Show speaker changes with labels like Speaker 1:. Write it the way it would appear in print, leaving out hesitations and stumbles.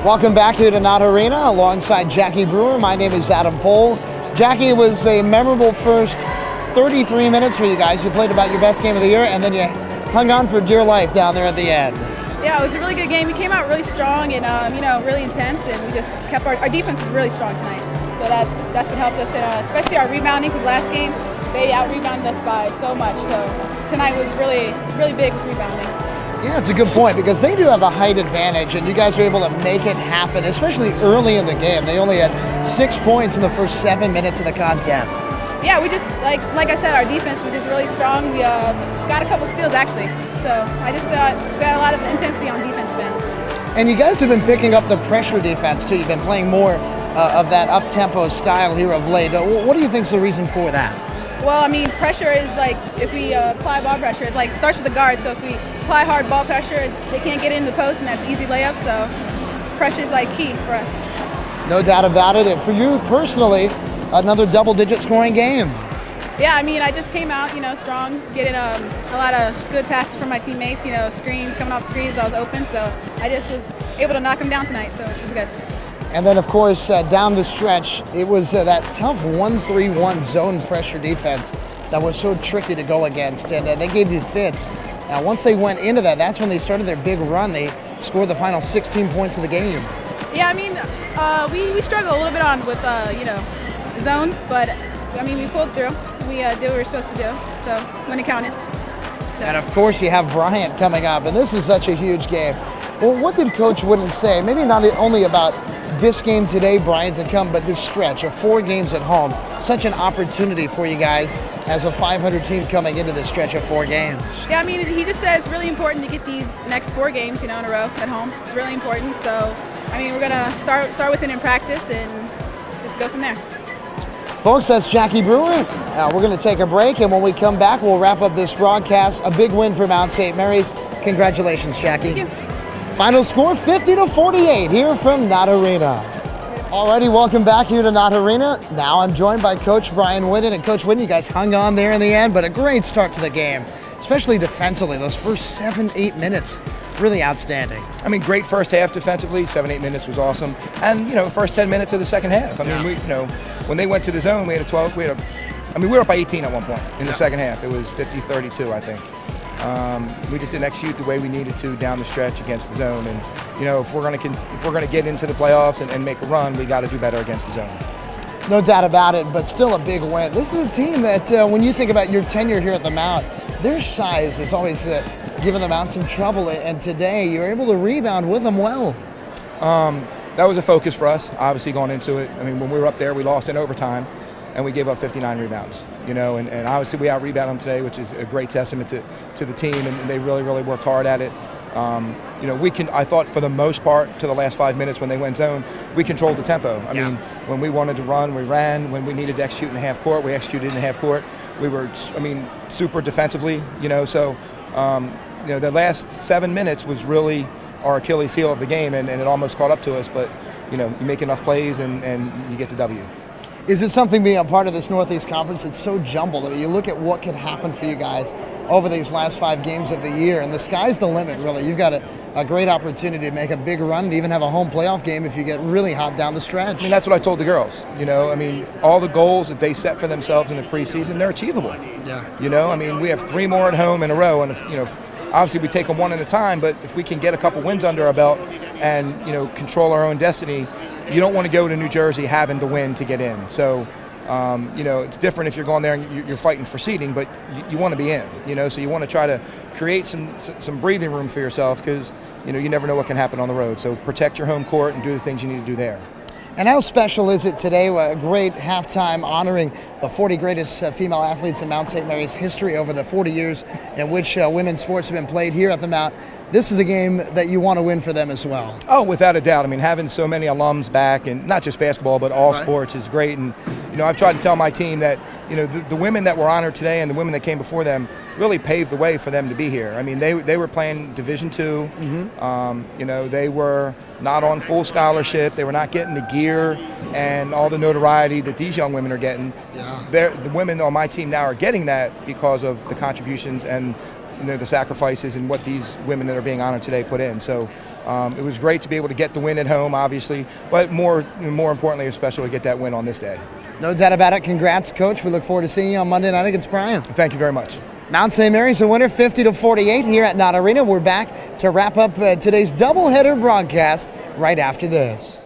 Speaker 1: Welcome back here to Knott Arena alongside Jackie Brewer. My name is Adam Pohl. Jackie, it was a memorable first 33 minutes for you guys. You played about your best game of the year, and then you hung on for dear life down there at the end.
Speaker 2: Yeah, it was a really good game. We came out really strong and really intense, and we just kept our defense was really strong tonight. So that's what helped us, especially our rebounding. Because last game they out-rebounded us by so much. So tonight was really big with rebounding.
Speaker 1: Yeah, it's a good point because they do have the height advantage, and you guys were able to make it happen, especially early in the game. They only had 6 points in the first 7 minutes of the contest.
Speaker 2: Yeah, we just, like I said, our defense was just really strong. We got a couple steals, actually. So I just thought we got a lot of intensity on defense, Ben.
Speaker 1: And you guys have been picking up the pressure defense, too. You've been playing more of that up-tempo style here of late. What do you think is the reason for that?
Speaker 2: Well, I mean, pressure is like, if we apply ball pressure, it like starts with the guard. So if we apply hard ball pressure, they can't get in the post, and that's easy layup. So pressure is like key for us.
Speaker 1: No doubt about it. And for you personally, another double-digit scoring game.
Speaker 2: Yeah, I mean, I just came out, strong, getting a lot of good passes from my teammates. Screens, coming off screens, I was open. So I just was able to knock them down tonight. So it was good.
Speaker 1: And then, of course, down the stretch, it was that tough 1-3-1 zone pressure defense that was so tricky to go against, and they gave you fits. Now, once they went into that, that's when they started their big run. They scored the final 16 points of the game.
Speaker 2: Yeah, I mean, we struggled a little bit with, zone, but, I mean, we pulled through. We did what we were supposed to do, so when it counted. So.
Speaker 1: And, of course, you have Bryant coming up, and this is such a huge game. Well, what did Coach Wooden say? Maybe not only about this game today, Bryant, to come, but this stretch of 4 games at home. Such an opportunity for you guys as a 500 team coming into this stretch of 4 games.
Speaker 2: Yeah, I mean, he just said it's really important to get these next 4 games, in a row at home. It's really important. So, I mean, we're gonna start with it in practice and just go from there.
Speaker 1: Folks, that's Jackie Brewer. We're going to take a break, and when we come back, we'll wrap up this broadcast. A big win for Mount St. Mary's. Congratulations, Jackie.
Speaker 2: Thank you.
Speaker 1: Final score 50-48 here from Knott Arena. Alrighty, welcome back here to Knott Arena. Now I'm joined by Coach Brian Whitten. And Coach Whitten, you guys hung on there in the end, but a great start to the game, especially defensively. Those first 7-8 minutes, really outstanding.
Speaker 3: I mean, great first half defensively. 7-8 minutes was awesome. And, first 10 minutes of the second half. I mean, when they went to the zone, we had a 12. we were up by 18 at one point in the second half. It was 50-32, I think. We just didn't execute the way we needed to down the stretch against the zone, and if we're going to get into the playoffs and make a run, we got to do better against the zone.
Speaker 1: No doubt about it, but still a big win. This is a team that, when you think about your tenure here at the Mount, their size is always giving the Mount some trouble, and today you're able to rebound with them well.
Speaker 3: That was a focus for us, obviously, going into it. I mean, when we were up there, we lost in overtime, and we gave up 59 rebounds. And obviously we out-rebound them today, which is a great testament to the team, and they really worked hard at it. I thought for the most part, to the last 5 minutes when they went zone, we controlled the tempo. I mean, when we wanted to run, we ran. When we needed to execute in the half court, we executed in the half court. We were, super defensively, so, the last 7 minutes was really our Achilles heel of the game, and it almost caught up to us, but, you make enough plays and you get the W.
Speaker 1: Is it something being a part of this Northeast Conference that's so jumbled? I mean, you look at what can happen for you guys over these last 5 games of the year, and the sky's the limit, really. You've got a great opportunity to make a big run and even have a home playoff game if you get really hot down the stretch.
Speaker 3: I mean, that's what I told the girls. All the goals that they set for themselves in the preseason, they're achievable. Yeah. We have 3 more at home in a row, and obviously we take them one at a time, but if we can get a couple wins under our belt and, control our own destiny, you don't want to go to New Jersey having to win to get in. So, it's different if you're going there and you're fighting for seeding, but you want to be in, so you want to try to create some breathing room for yourself because, you never know what can happen on the road. So protect your home court and do the things you need to do there.
Speaker 1: And how special is it today, a great halftime honoring the 40 greatest female athletes in Mount St. Mary's history over the 40 years in which women's sports have been played here at the Mount. This is a game that you want to win for them as well.
Speaker 3: Oh, without a doubt. Having so many alums back, and not just basketball, but all sports is great. And, I've tried to tell my team that, the women that were honored today and the women that came before them really paved the way for them to be here. They were playing Division II. They were not on full scholarship. They were not getting the gear and all the notoriety that these young women are getting. Yeah. The women on my team now are getting that because of the contributions and the sacrifices and what these women that are being honored today put in. So it was great to be able to get the win at home, obviously, but more importantly, it's special to get that win on this day.
Speaker 1: No doubt about it. Congrats, Coach. We look forward to seeing you on Monday night against Bryan.
Speaker 3: Thank you very much.
Speaker 1: Mount St. Mary's the winner, 50-48 here at Knott Arena. We're back to wrap up today's doubleheader broadcast right after this.